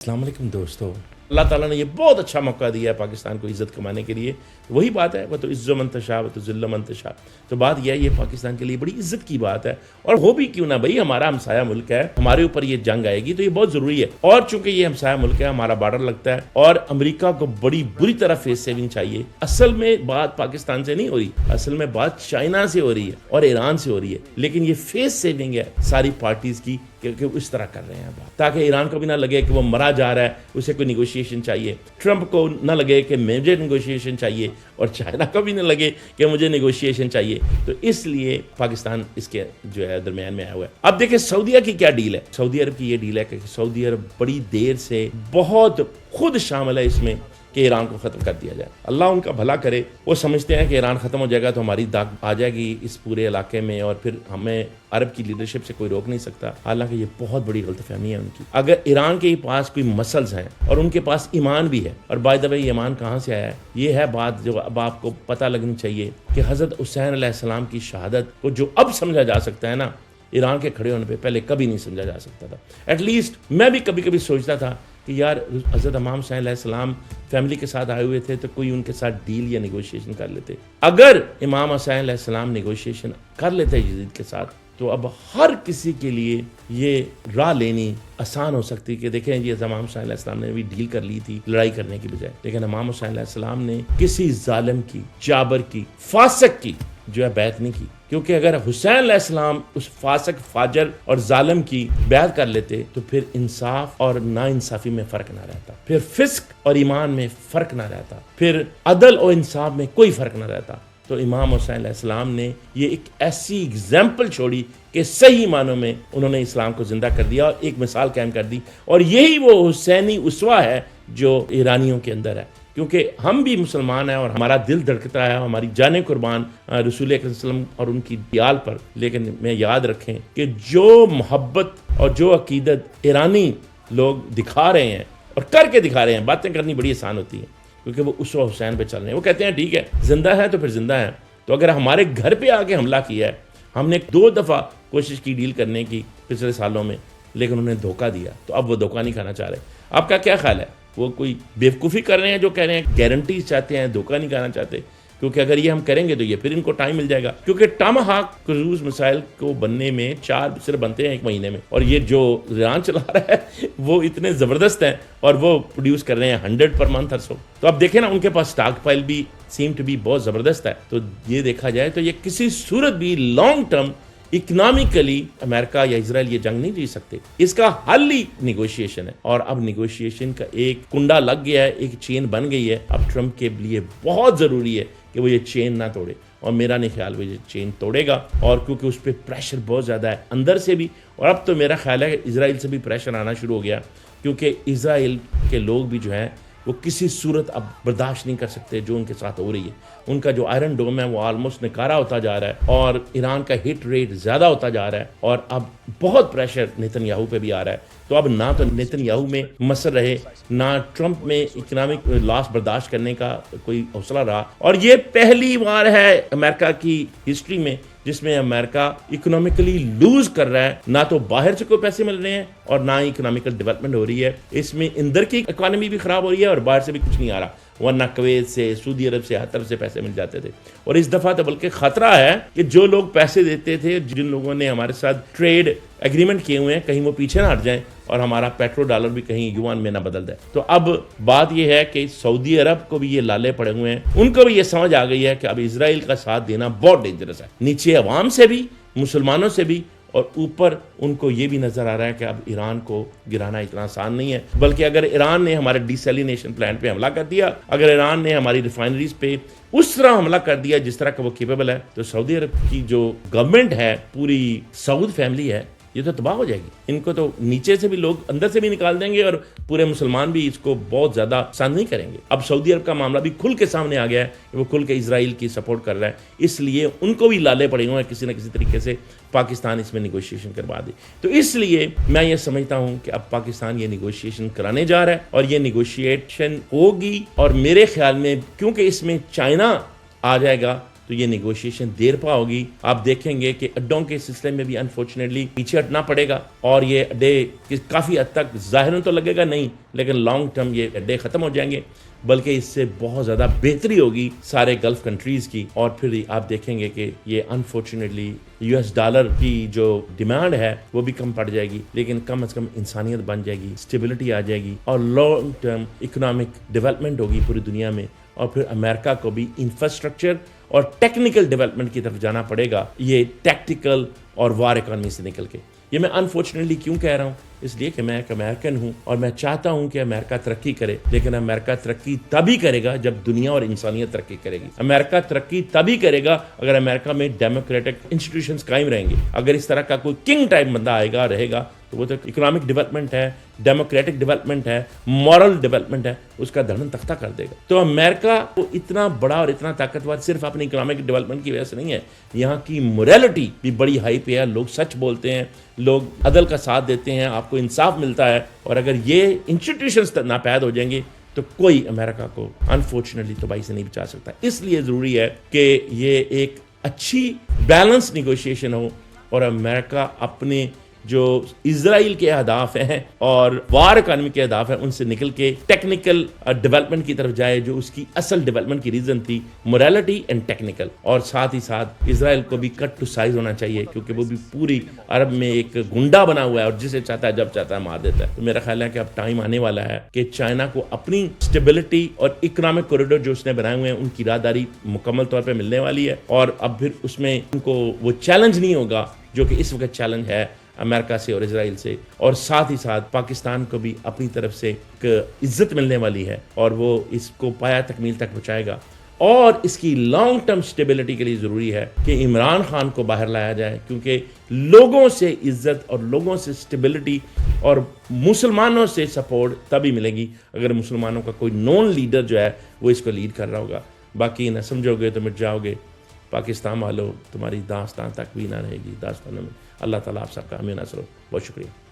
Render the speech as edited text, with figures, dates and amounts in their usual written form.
अस्सलाम वालेकुम दोस्तों, अल्लाह ताला ने ये बहुत अच्छा मौका दिया है पाकिस्तान को इज़्ज़त कमाने के लिए। वही बात है, वह तो इज़्ज़ो मन तशा, वह तो ज़िल्ल मन तशा। तो बात यह है, ये पाकिस्तान के लिए बड़ी इज़्ज़त की बात है। और हो भी क्यों ना भाई, हमारा हमसाया मुल्क है, हमारे ऊपर ये जंग आएगी तो ये बहुत ज़रूरी है। और चूंकि ये हमसाया मुल्क है, हमारा बॉर्डर लगता है और अमेरिका को बड़ी बुरी तरह फेस सेविंग चाहिए। असल में बात पाकिस्तान से नहीं हो रही, असल में बात चाइना से हो रही है और ईरान से हो रही है। लेकिन ये फेस सेविंग है सारी पार्टीज की कि इस तरह कर रहे हैं बात, ताकि ईरान को भी ना लगे कि वो मरा जा रहा है, उसे कोई निगोशिएशन चाहिए। ट्रंप को ना लगे कि मुझे निगोशिएशन चाहिए और चाइना को भी ना लगे कि मुझे निगोशिएशन चाहिए। तो इसलिए पाकिस्तान इसके जो है दरमियान में आया हुआ है। अब देखिए सऊदीया की क्या डील है। सऊदी अरब की ये डील है कि सऊदी अरब बड़ी देर से बहुत खुद शामिल है इसमें कि ईरान को ख़त्म कर दिया जाए। अल्लाह उनका भला करे। वो समझते हैं कि ईरान ख़त्म हो जाएगा तो हमारी दाग आ जाएगी इस पूरे इलाके में और फिर हमें अरब की लीडरशिप से कोई रोक नहीं सकता। हालांकि ये बहुत बड़ी गलतफहमी है उनकी। अगर ईरान के पास कोई मसल्स हैं और उनके पास ईमान भी है, और बाय द वे ईमान कहाँ से आया है, ये है बात जो अब आपको पता लगनी चाहिए कि हज़रत हुसैन अलैहिस्सलाम की शहादत को जो अब समझा जा सकता है ना, ईरान के खड़े होने पे पहले कभी नहीं समझा जा सकता था। एटलीस्ट मैं भी कभी कभी सोचता था कि यार हज़रत इमाम हुसैन अलैहिस्सलाम फैमिली के साथ आए हुए थे तो कोई उनके साथ डील या निगोशिएशन कर लेते। अगर इमाम हुसैन अलैहिस्सलाम निगोशिएशन कर लेते यजीद के साथ तो अब हर किसी के लिए ये राह लेनी आसान हो सकती कि देखें ये इमाम हुसैन अलैहिस्सलाम ने भी डील कर ली थी लड़ाई करने की बजाय। लेकिन इमाम हुसैन अलैहिस्सलाम ने किसी जालिम की, जाबर की, फासिक की जो है बैत नहीं की, क्योंकि अगर हुसैन अलैहिस्सलाम उस फासिक, फाजर और जालिम की बैत कर लेते तो फिर इंसाफ और नाइंसाफी में फर्क ना रहता, फिर फिस्क और ईमान में फर्क ना रहता, फिर अदल और इंसाफ में कोई फर्क ना रहता। तो इमाम हुसैन अलैहिस्सलाम ने ये एक ऐसी एग्जाम्पल छोड़ी कि सही मानों में उन्होंने इस्लाम को जिंदा कर दिया और एक मिसाल कायम कर दी। और यही वो हुसैनी उसवा है जो ईरानियों के अंदर है, क्योंकि हम भी मुसलमान हैं और हमारा दिल धड़कता है, हमारी जानें कुर्बान रसूल अकरम सल्लल्लाहु अलैहि वसल्लम और उनकी दियाल पर। लेकिन मैं याद रखें कि जो मोहब्बत और जो अकीदत ईरानी लोग दिखा रहे हैं और करके दिखा रहे हैं, बातें करनी बड़ी आसान होती हैं क्योंकि वो उसवा हुसैन पे चल रहे हैं। वो कहते हैं ठीक है जिंदा है तो फिर जिंदा है। तो अगर हमारे घर पे आके हमला किया है, हमने 2 दफ़ा कोशिश की डील करने की पिछले सालों में, लेकिन उन्हें धोखा दिया, तो अब वो धोखा नहीं खाना चाह रहे। आपका क्या ख्याल है, वो कोई बेवकूफ़ी कर रहे हैं जो कह रहे हैं गारंटीज चाहते हैं, धोखा नहीं खाना चाहते? क्योंकि अगर ये हम करेंगे तो ये फिर इनको टाइम मिल जाएगा, क्योंकि टॉमहाक क्रूज मिसाइल को बनने में 4 सिर्फ बनते हैं 1 महीने में, और ये जो ईरान चला रहा है वो इतने ज़बरदस्त हैं और वो प्रोड्यूस कर रहे हैं 100 पर मंथ और सो। तो अब देखें ना, उनके पास स्टॉक फाइल भी सीम टू बी बहुत ज़बरदस्त है। तो ये देखा जाए तो ये किसी सूरत भी लॉन्ग टर्म इकोनॉमिकली अमेरिका या इजराइल ये जंग नहीं जीत सकते। इसका हल ही निगोशिएशन है, और अब निगोशिएशन का एक कुंडा लग गया है, एक चेन बन गई है। अब ट्रंप के लिए बहुत ज़रूरी है कि वो ये चेन ना तोड़े, और मेरा नहीं ख्याल वो ये चेन तोड़ेगा। और क्योंकि उस पर प्रेशर बहुत ज़्यादा है अंदर से भी, और अब तो मेरा ख्याल है कि इजराइल से भी प्रेशर आना शुरू हो गया, क्योंकि इजराइल के लोग भी जो हैं वो किसी सूरत अब बर्दाश्त नहीं कर सकते जो उनके साथ हो रही है। उनका जो आयरन डोम है वो ऑलमोस्ट नकारा होता जा रहा है और ईरान का हिट रेट ज़्यादा होता जा रहा है, और अब बहुत प्रेशर नेतन्याहू पे भी आ रहा है। तो अब ना तो नेतन्याहू में मसर रहे, ना ट्रंप में इकोनॉमिक लॉस बर्दाश्त करने का कोई हौसला रहा। और ये पहली बार है अमेरिका की हिस्ट्री में जिसमें अमेरिका इकोनॉमिकली लूज कर रहा है। ना तो बाहर से कोई पैसे मिल रहे हैं और ना ही इकोनॉमिकल डेवलपमेंट हो रही है। इसमें अंदर की इकोनॉमी भी खराब हो रही है और बाहर से भी कुछ नहीं आ रहा, वरना कुवैत से, सऊदी अरब से हर तरफ से पैसे मिल जाते थे। और इस दफ़ा तो बल्कि खतरा है कि जो लोग पैसे देते थे, जिन लोगों ने हमारे साथ ट्रेड एग्रीमेंट किए हुए हैं, कहीं वो पीछे ना हट जाएं और हमारा पेट्रो डॉलर भी कहीं युआन में ना बदल जाए। तो अब बात यह है कि सऊदी अरब को भी ये लाले पड़े हुए हैं, उनको भी ये समझ आ गई है कि अब इजराइल का साथ देना बहुत डेंजरस है, नीचे अवाम से भी, मुसलमानों से भी, और ऊपर उनको ये भी नजर आ रहा है कि अब ईरान को गिराना इतना आसान नहीं है। बल्कि अगर ईरान ने हमारे डिसैलिनेशन प्लांट पे हमला कर दिया, अगर ईरान ने हमारी रिफाइनरीज पे उस तरह हमला कर दिया जिस तरह का वो केपेबल है, तो सऊदी अरब की जो गवर्नमेंट है, पूरी सऊद फैमिली है, ये तो तबाह हो जाएगी। इनको तो नीचे से भी लोग अंदर से भी निकाल देंगे और पूरे मुसलमान भी इसको बहुत ज़्यादा पसंद नहीं करेंगे। अब सऊदी अरब का मामला भी खुल के सामने आ गया है कि वो खुल के इजराइल की सपोर्ट कर रहा है, इसलिए उनको भी लाले पड़े हुए हैं किसी न किसी तरीके से पाकिस्तान इसमें निगोशिएशन करवा दे। तो इसलिए मैं ये समझता हूँ कि अब पाकिस्तान ये निगोशिएशन कराने जा रहा है और ये निगोशिएशन होगी, और मेरे ख्याल में क्योंकि इसमें चाइना आ जाएगा تو یہ نیگوشیشن دیر پا ہوگی. آپ دیکھیں گے کہ اڈوں کے سلسلے میں بھی انفارچونیٹلی پیچھے ہٹنا پڑے گا, اور یہ اڈے کافی حد تک ظاہراً تو لگے گا نہیں, لیکن لانگ ٹرم یہ اڈے ختم ہو جائیں گے, بلکہ اس سے بہت زیادہ بہتری ہوگی سارے گلف کنٹریز کی. اور پھر آپ دیکھیں گے کہ یہ انفارچونیٹلی US ڈالر کی جو ڈیمانڈ ہے وہ بھی کم پڑ جائے گی, لیکن کم از کم انسانیت بن جائے گی, اسٹیبلٹی آ جائے گی, اور لانگ ٹرم اکنامک ڈیولپمنٹ ہوگی پوری دنیا میں. اور پھر امریکہ کو بھی انفراسٹرکچر اور ٹیکنیکل ڈیولپمنٹ کی طرف جانا پڑے گا, یہ ٹیکٹیکل اور وار اکانومی سے نکل کے. یہ میں انفارچونیٹلی کیوں کہہ رہا ہوں؟ اس لیے کہ میں ایک امریکن ہوں اور میں چاہتا ہوں کہ امریکہ ترقی کرے, لیکن امریکہ ترقی تبھی کرے گا جب دنیا اور انسانیت ترقی کرے گی. امریکہ ترقی تبھی کرے گا اگر امریکہ میں ڈیموکریٹک انسٹیٹیوشنز قائم رہیں گے. اگر اس طرح کا کوئی کنگ ٹائپ بندہ آئے گا رہے گا تو وہ تو اکنامک ڈیولپمنٹ ہے, ڈیموکریٹک ڈیولپمنٹ ہے, مورل ڈیولپمنٹ ہے, اس کا دھڑن تختہ کر دے گا. تو امریکہ کو اتنا بڑا اور اتنا طاقتور صرف اپنی اکنامک ڈیولپمنٹ کی وجہ سے نہیں ہے, یہاں کی موریلٹی بھی بڑی ہائی پہ ہے. لوگ سچ بولتے ہیں, لوگ عدل کا ساتھ دیتے ہیں, آپ کو انصاف ملتا ہے. اور اگر یہ انسٹیٹیوشنز ناپید ہو جائیں گے تو کوئی امریکہ کو انفارچونیٹلی تباہی سے نہیں بچا سکتا. اس لیے ضروری ہے کہ یہ ایک اچھی بیلنس نیگوشیشن ہو, اور امریکہ اپنے جو اسرائیل کے اہداف ہیں اور وار اکانومی کے اہداف ہیں ان سے نکل کے ٹیکنیکل ڈیولپمنٹ کی طرف جائے, جو اس کی اصل ڈیولپمنٹ کی ریزن تھی, موریلٹی اینڈ ٹیکنیکل. اور ساتھ ہی ساتھ اسرائیل کو بھی کٹ ٹو سائز ہونا چاہیے, کیونکہ وہ بھی پوری عرب میں ایک گنڈا بنا ہوا ہے اور جسے چاہتا ہے جب چاہتا ہے مار دیتا ہے. تو میرا خیال ہے کہ اب ٹائم آنے والا ہے کہ چائنا کو اپنی اسٹیبلٹی اور اکنامک کوریڈور جو اس نے بنائے ہوئے ہیں ان کی راہداری مکمل طور پہ ملنے والی ہے, اور اب پھر اس میں ان کو وہ چیلنج نہیں ہوگا جو کہ اس وقت چیلنج ہے امریکہ سے اور اسرائیل سے. اور ساتھ ہی ساتھ پاکستان کو بھی اپنی طرف سے ایک عزت ملنے والی ہے, اور وہ اس کو پایا تکمیل تک پہنچائے گا. اور اس کی لانگ ٹرم سٹیبلٹی کے لیے ضروری ہے کہ عمران خان کو باہر لایا جائے, کیونکہ لوگوں سے عزت اور لوگوں سے سٹیبلٹی اور مسلمانوں سے سپورٹ تبھی ملے گی اگر مسلمانوں کا کوئی نون لیڈر جو ہے وہ اس کو لیڈ کر رہا ہوگا. باقی نہ سمجھو گے تو مٹ جاؤ گے. پاکستان والو, تمہاری داستان تک بھی نہ رہے گی داستانوں میں. اللہ تعالیٰ آپ سب کا حامی و ناصر ہو. بہت شکریہ.